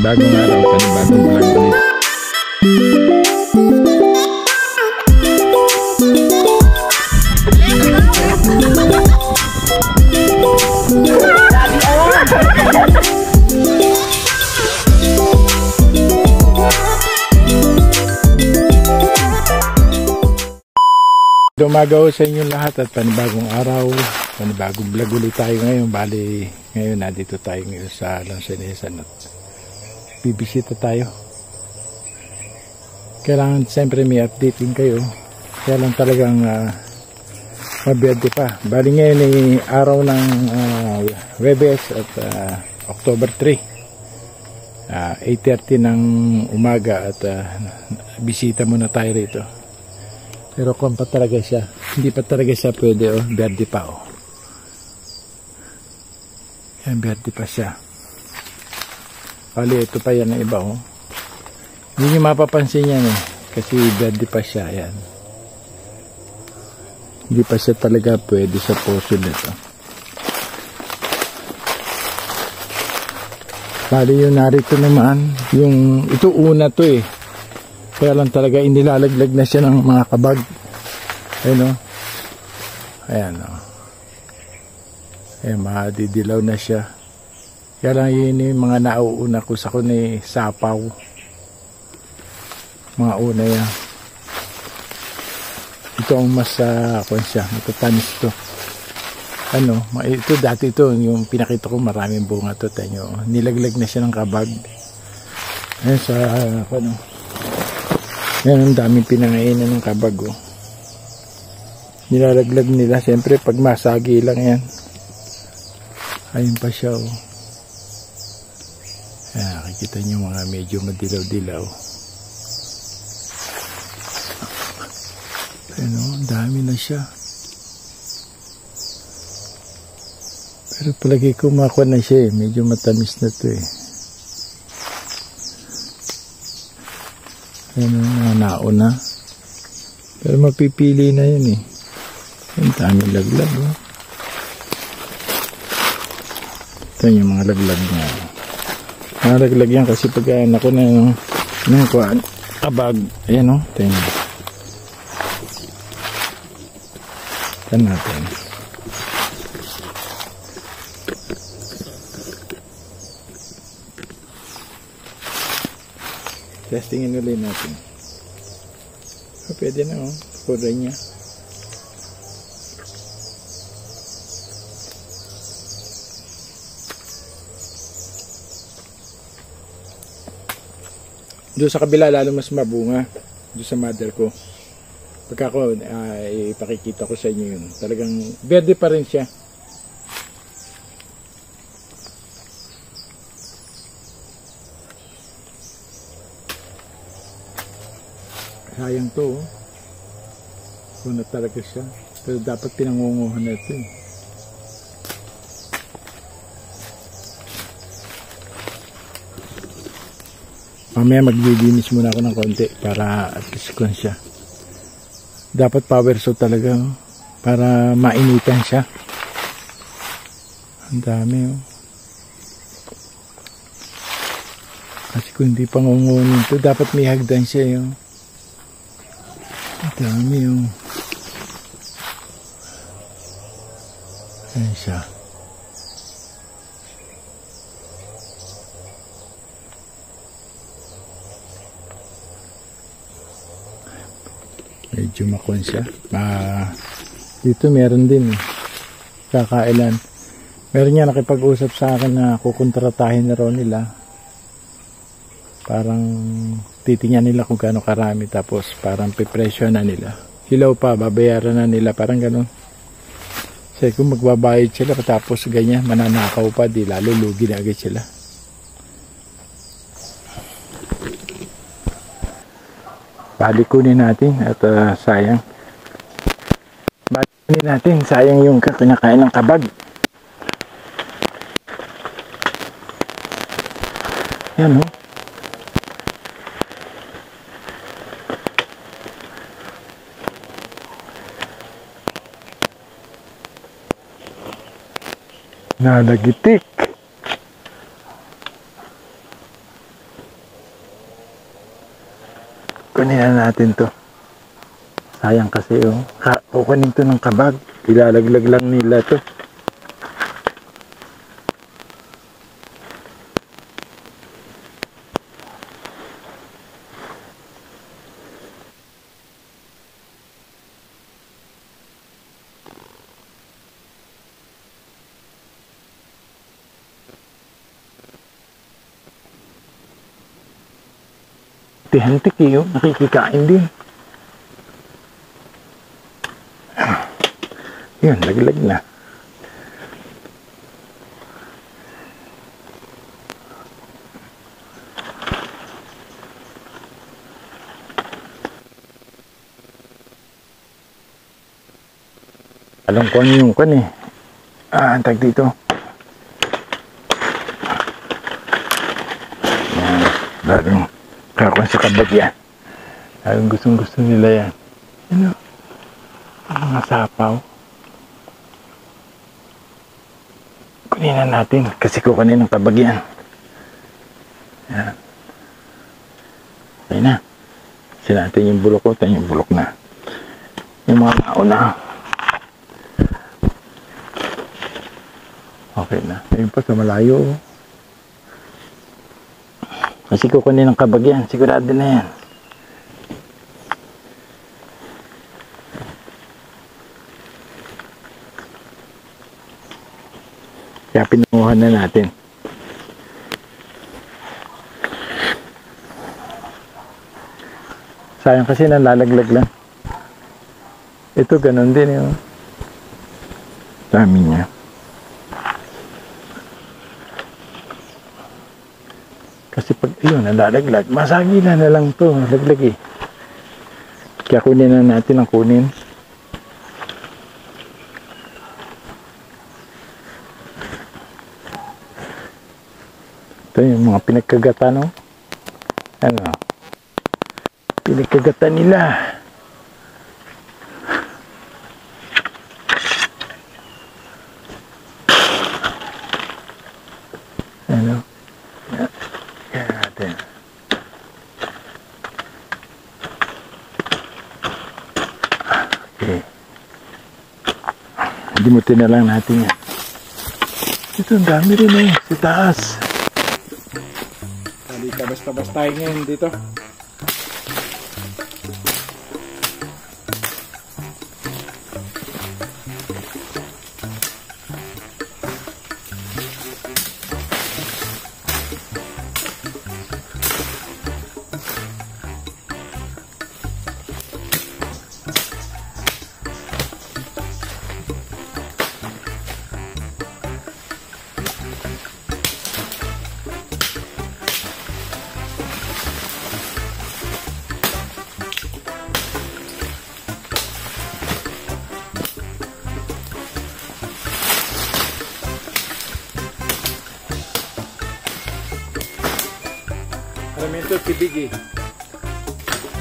Panibagong araw, panibagong vlog ulit. Dumagaw sa inyo lahat at panibagong araw, panibagong vlog ulit tayo ngayon. Bali, ngayon nandito tayo ngayon sa Lansonesan at bibisita tayo. Kailangan siyempre may updating kayo. Kaya lang talagang mabiyade pa. Bali ngayon ay araw ng Webes at October 3. 8:30 ng umaga at bisita muna tayo rito. Pero kung pa talaga siya, hindi pa talaga siya pwede, oh, berde pa, oh. Yan, berde pa siya. Bali, ito pa yan ang iba, oh. Hindi nyo mapapansin yan, eh, kasi berde pa siya, yan. Hindi pa siya talaga pwede sa poso nito. Bali, yung narito naman, yung, ito una to, eh. Kaya lang talaga inilalaglag na siya ng mga kabag. Ayun o. Ayan o. Ayan, madidilaw na siya. Kaya lang yun yung mga nauuna ko sa kuni sapaw. Mga una yan. Ito ang mas siya. Matatanis to. Ano, ito dati ito. Yung pinakita ko maraming bunga to. Tanyo. Nilaglag na siya ng kabag. Ayan sa ano. Yan, ang daming pinangainan ng kabag, oh. Nilalaglag nila siyempre pag masagi lang yan. Ayun pa siya, oh. Ayan, nakikita nyo mga medyo madilaw-dilaw. Ayan, oh, ang dami na siya. Pero palagi ko makuha na siya, eh. Medyo matamis na to, eh. Ayan ang mga nauna. Pero mapipili na yun, eh. Ang daming laglag, oh. Ito yung mga laglag niya. Mga laglag yan kasi pag ako na yung kabag. Ayan, oh. Ito yun. Ito natin. Testingin ulit natin. Pwede na, oh. Kulay niya. Doon sa kabila lalo mas mabunga. Doon sa mother ko. Pagka ako ipakikita ko sa inyo yun. Talagang verde pa rin siya. Sayang to, oh. Kung na talaga siya. Pero dapat pinangunguhan na ito, eh. Mamaya maglilinis muna ako ng konti para at least kung siya. Dapat power saw talaga, oh, para mainitan siya. Ang dami, oh. Kasi kung hindi pangungunin ito, dapat may hagdan siya, oh. Dami yung ayan siya. Medyo makon siya. Dito meron din, kakailan meron niya nakipag-usap sa akin na kukontratahin na raw nila. Parang titingnan nila kung gaano karami tapos parang pipresyo na nila. Hilaw pa, babayaran na nila, parang gano'n. Kasi kung magbabayad sila tapos ganyan, mananakaw pa, di lalo lugi na agad sila. Balikunin natin at sayang. Balikunin natin, sayang yung kinakain ng kabag. Yan, oh. Nalagitik. Kunin na natin to. Sayang kasi oh. Kukunin to ng kabag. Ilalaglag lang nila to. Tihantik eh, oh. Nakikikain din. Yun, laglag na. Alam ko ano yung kan eh. Tag dito. Yan, bagong kakon sa kabag yan. Lagong gustong-gusto nila yan. Ano? Mga sapaw. Kunin na natin kasi kukunin ng kabag yan. Yan. Okay na. Kasi natin yung bulok ko. Tayo yung bulok na. Yung mga nauna. Okay na. Ayun pa sa malayo. Kasi kukunin ng kabag yan. Sigurado na yan. Kaya pinunguhan na natin. Sayang kasi nalalaglag lang. Ito ganun din yung dami niya. Kasi pag yun nalalaglag, masagila na lang to. Laglag eh. Kaya kunin na natin ang kunin. Ito yung mga pinagkagatan, no? Ano? Pinagkagatan nila. Ano? Kaya natin. Okay. Dimutin na lang natin yan. Ito, ang dami rin eh. Sa taas. Basta-basta tayo ngayon dito. Alam ito, tibig eh.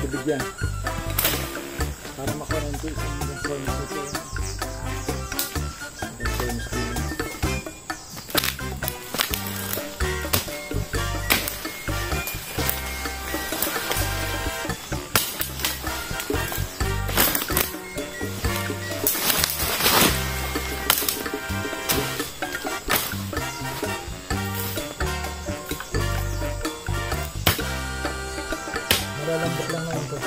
Tibig yan. Para makuha nito isang furnace ito. Isang furnace din. Malalambot lang naman ito.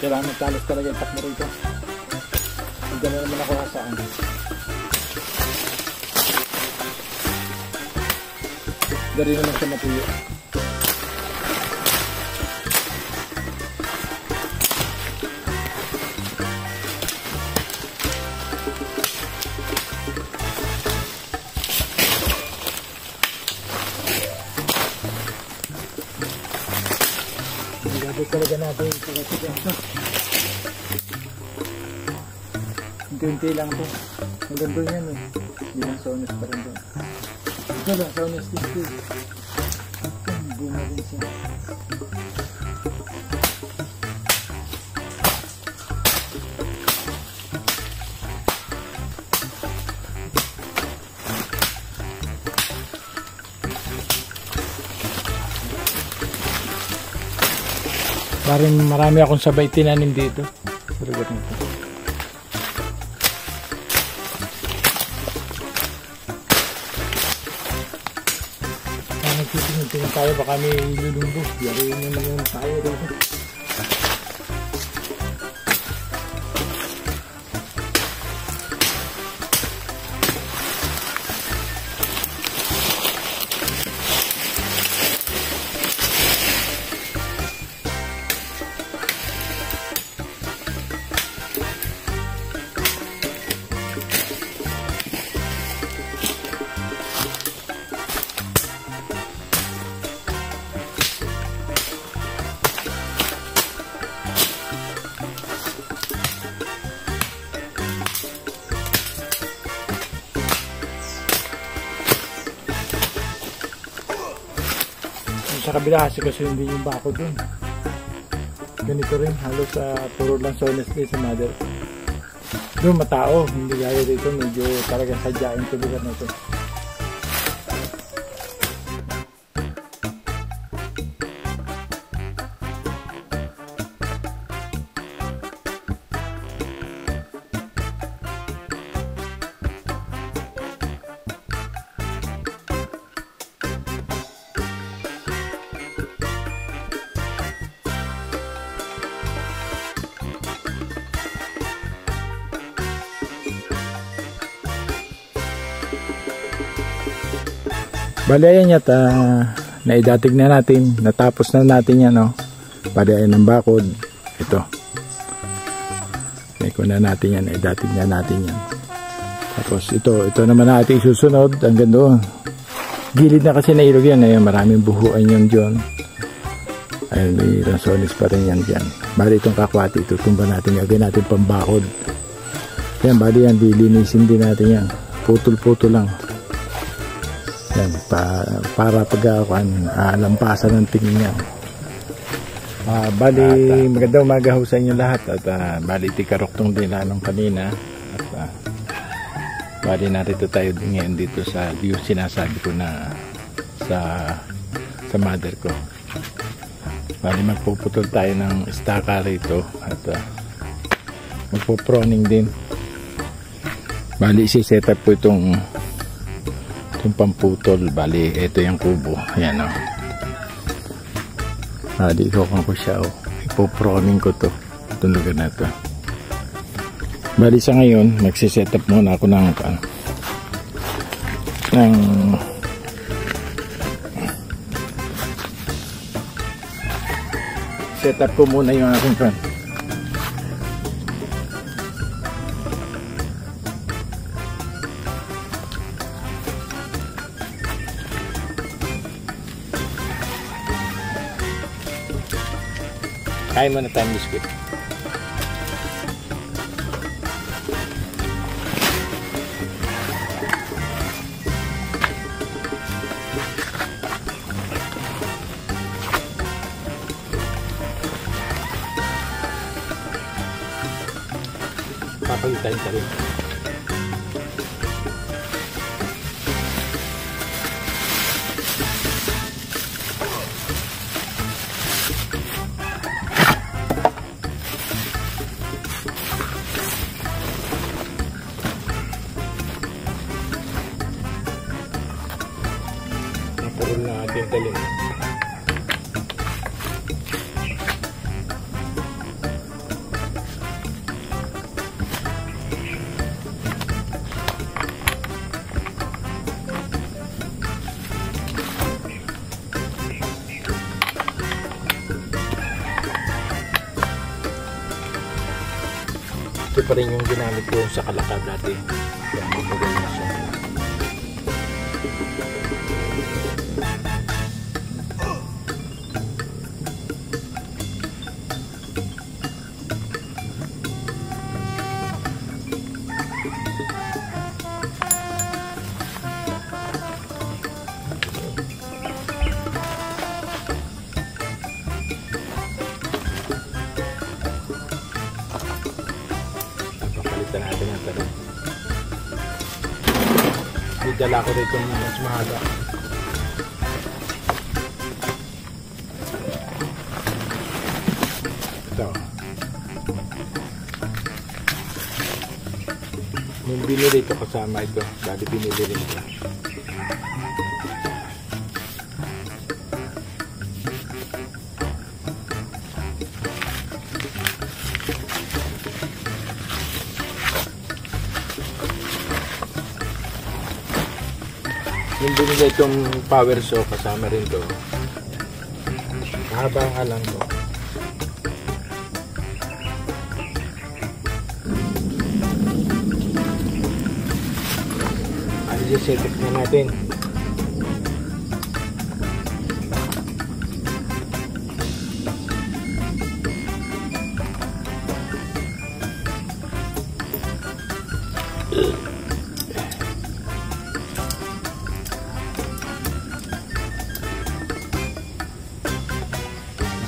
Kailangan magtalos talaga yung takmo rito. Hindi na naman ako nasaan. Dari naman siya matuyo. Gagawin talaga natin yung pagkakasya. Unti-unti lang ito. Hanggang doon yan eh. Hindi lang saunas pa rin doon. Ito lang, saunas dito. Bunga rin siya. Parang marami akong sabay tinanim dito. Pero ganito. Nagtitingin tayo, baka may lulumbo. Yari nyo naman tayo dito. Sa kabila kasi hindi yung bako dun. Ganito rin, halos puro lang honestly sa mother. Doon matao, hindi gaya dito, medyo talaga sadyain sa lugar na ito. Bali ayan yata, naidatig na natin, natapos na natin yan, no? Bali ayan ang bakod, ito. Naiko na natin yan, naidatig na natin yan. Tapos ito naman natin susunod hanggang doon. Gilid na kasi nailog yan, ayan, maraming buhuan yun dyan. Ayun, may rasones pa rin yan dyan. Bali itong kakwati, tutumba natin, gagawin natin pambakod. Yan, bali yan, dilinisin din natin yan. Putol-putol lang. Yan, para lampasan ng tingin niya. Bali, magandang umaga ho sa inyo lahat. At bali, tikaroktong din lanong kanina. At bali, narito tayo ngayon dito sa yung sinasabi ko na sa mother ko. Bali, magpuputol tayo ng staka rito. At magpuproning din. Bali, isi-set up po itong pamputol. Bali, ito yung kubo. Ayan o. Bali, ikukuha ko siya o. Ipoproning ko to. Itong lugar na to. Bali, sa ngayon, magsiset up muna ako ng set up ko muna yung aking fan. Kain mo na tayong biskuit. Papalitan ka rin. Napurol na ating galing. pa rin yung ginamit ko sa Kalakal dati. Kaya matagal na siya. Papalitan natin ang talong. Dala ko rito ng mas mahaba. Ito. Yung binili ito kasama ito. Dati binili rin ito. Yung binigay itong power saw kasama rin to. Mahaba nga lang to. Ano yung setup na natin?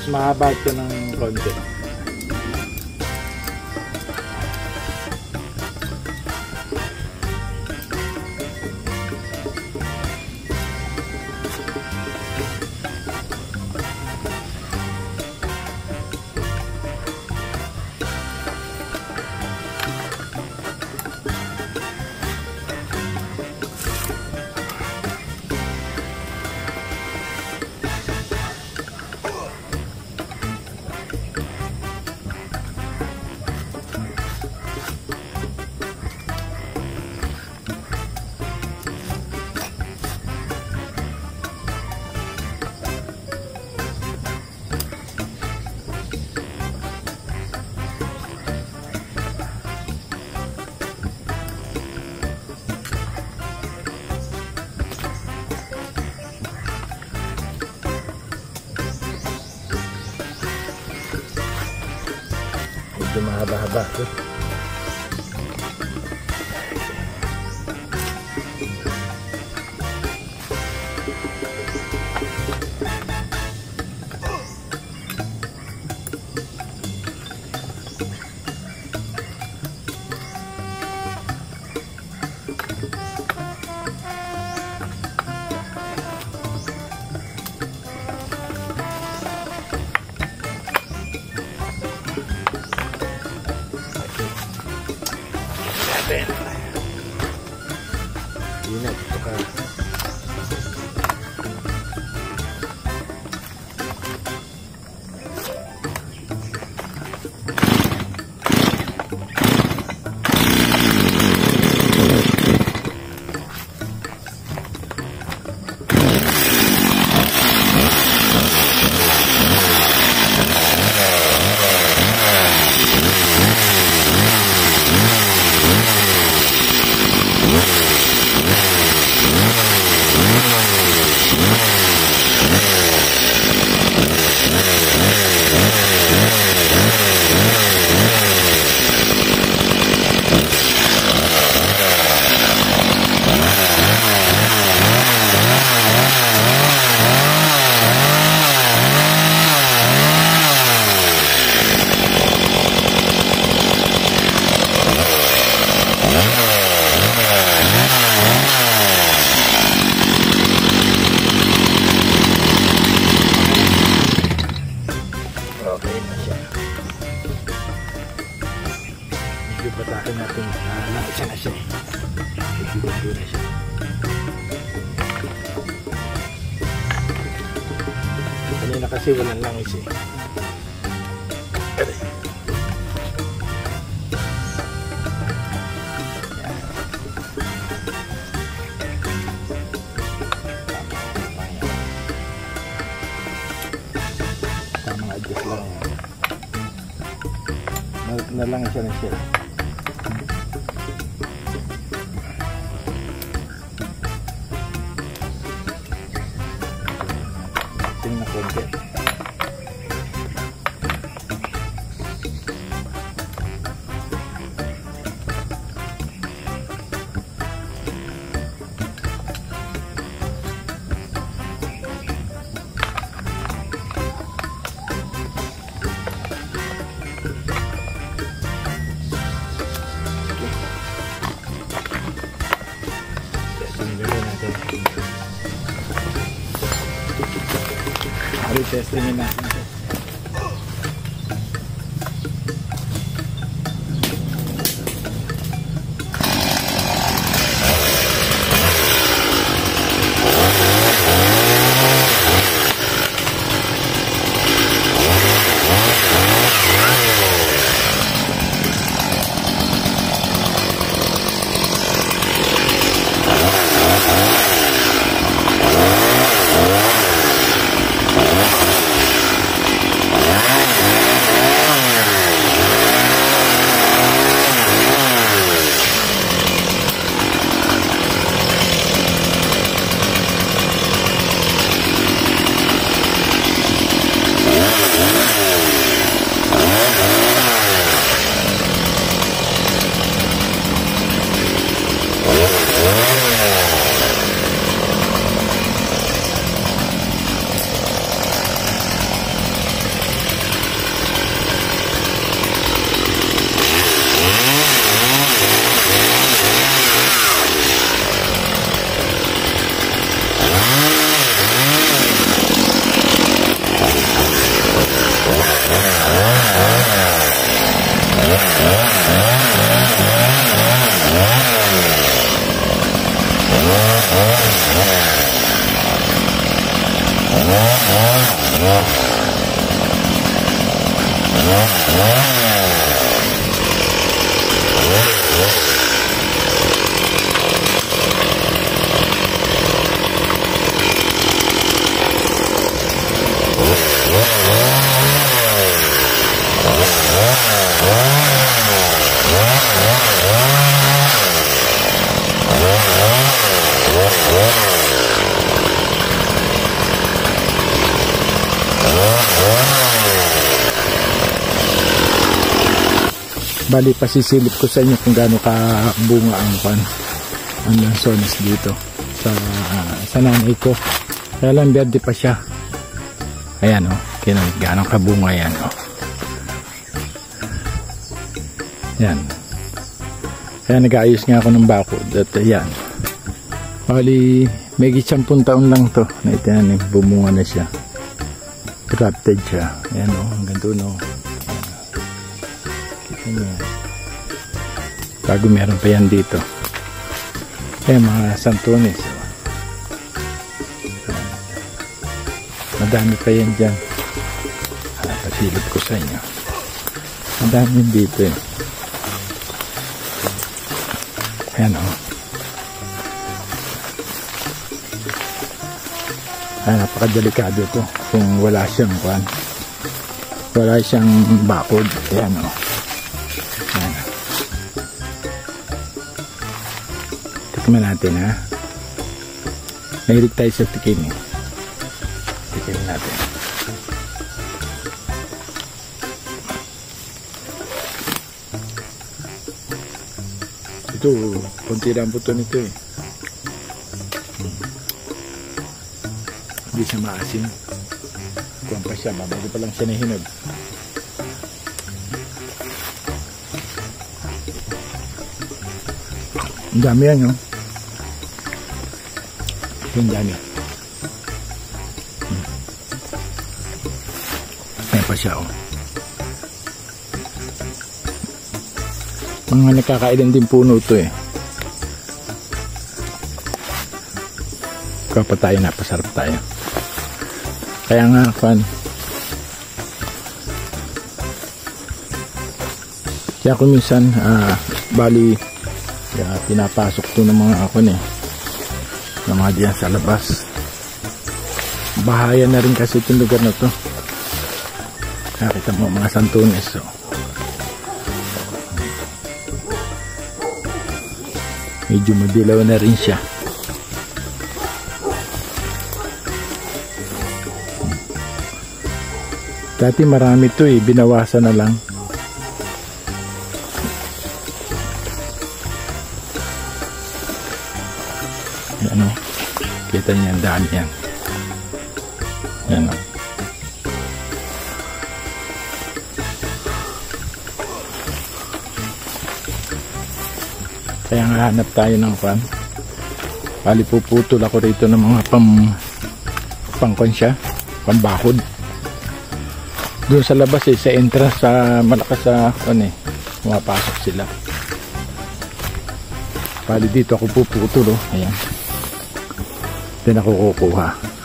Mas mahaba ito ng konti. Medyo mahaba-haba ito. Ingat saka batakin natin na isa na siya. Ito na siya. Kanina kasi walang langis eh. Tamang adjust lang yan. Nalangis siya na siya. testing na konti. Testingin natin. Bali, pasisilip ko sa inyo kung gaano kabunga ang lansones dito sa nanay ko. Kaya lang berde pa siya. Ayan o, gaano kabunga yan o. Yan. Kaya nag-aayos nga ako ng bakod. At ayan. Bali, may 10 taon lang to na itanim. Bumunga na siya. Grafted siya. Ayan o, hanggang doon o. Bago meron pa yan dito. Mga santones. Madami pa yan dyan. Pasilip ko sa inyo. Madami dito eh. Ayan o. Napakadelikado to kung wala siyang bakod. Ayan o. Tikman natin ha. Mahilig tayo sa tikim eh. Tikim natin. Ito, konti lang buto nito eh. Hindi siya maasim. Kuwan pa siya, babago pa lang siya na hinog. Ang dami yan, no? Yung dami. Ayan pa siya, oh. Mga nakakailan din puno ito, eh. Kapa tayo, napasarap tayo. Kaya nga, kaya kung minsan, bali, pinapasok to ng mga ng mga diyan sa labas. Bahaya na rin kasi itong lugar na to. Nakita mo mga santones, so. Medyo madilaw na rin siya. Dati marami to eh, binawasan na lang. Yan o. Kita niya ang dami yan. Yan o. Kaya nga hanap tayo ng fan. Bali puputol ako rito ng mga pangkonsya, pambakod. Doon sa labas eh, sa entrance, sa malakas sa pumapasok sila. Bali dito ako puputol, oh. Ayan. Then ako kukuha.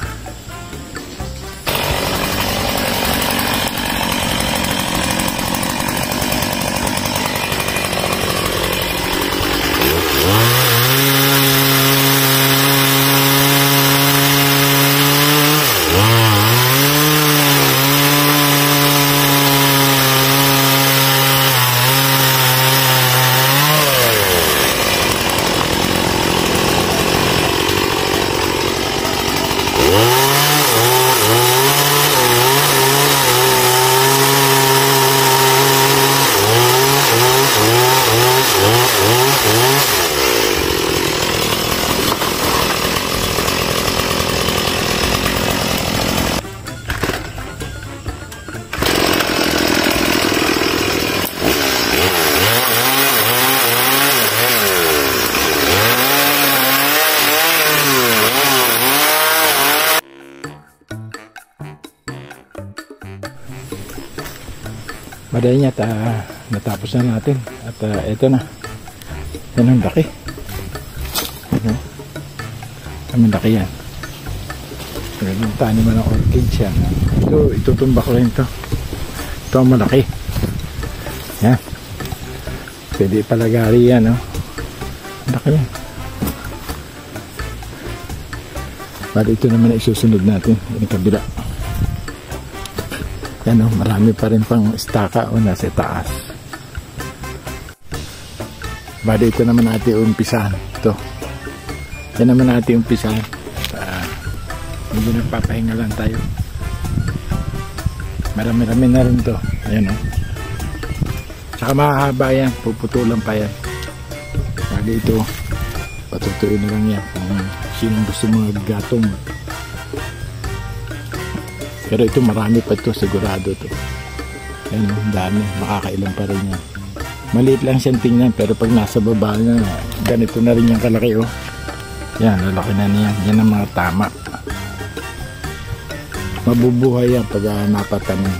Madali niya natapos na natin at eto na. Yan ang laki. Ang laki yan. Yung taniman ng orchids yan. Ito, itutumba ko rin ito. Ito ang malaki. Yan. Pwede palagari yan. Oh. Laki yan. Bali ito naman na isusunod natin. Yung kabila. Yan o, marami pa rin pang istaka o nasa taas. Bali ito naman natin umpisahan. Ito. Yan naman natin umpisahan. Medyo nagpapahinga lang tayo. Marami-rami na rin ito. Ayan o. Tsaka mahahaba yan. Puputulan pa yan. Bali ito. Patutuin na lang yan. Kung sinong gusto mga gatong. Pero ito marami pa ito, sigurado to. Ayan, ang dami, makakailan pa rin yan. Maliit lang siyang tingnan, pero pag nasa baba na, ganito na rin yung kalaki, oh. Yan, lalaki na niyan. Yan ang mga tama. Mabubuhay yan pag napatanim.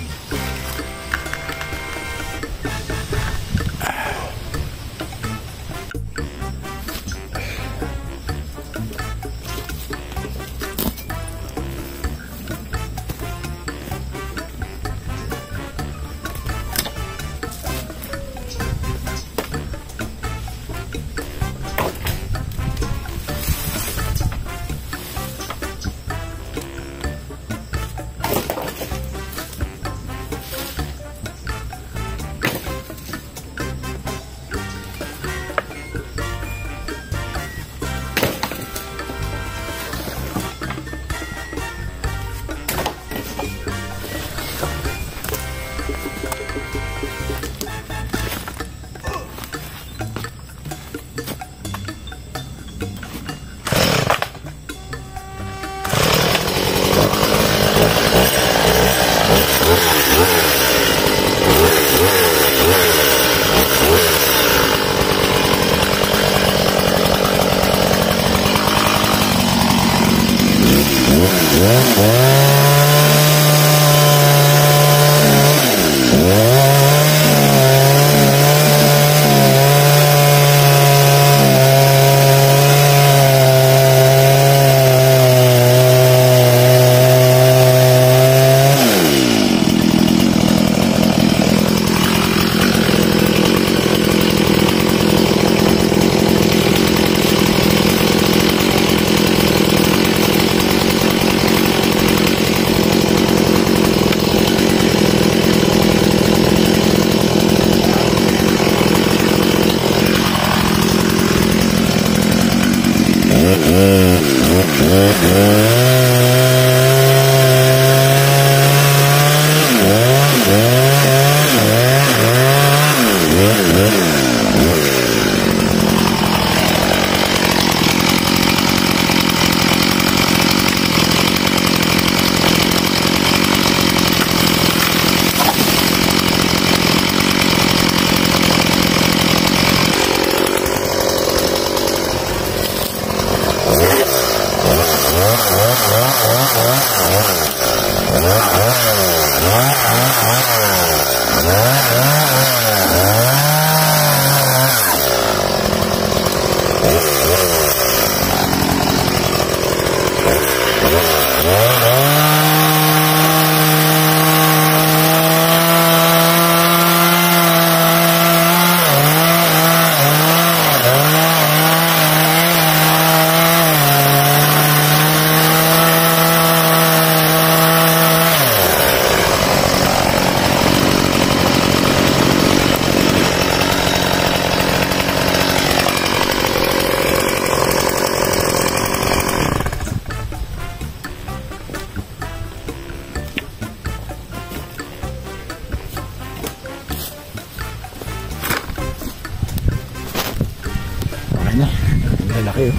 Lalaki oh.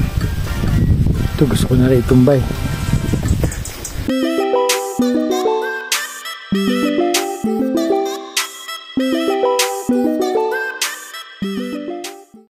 Ito gusto ko na rin itumbay.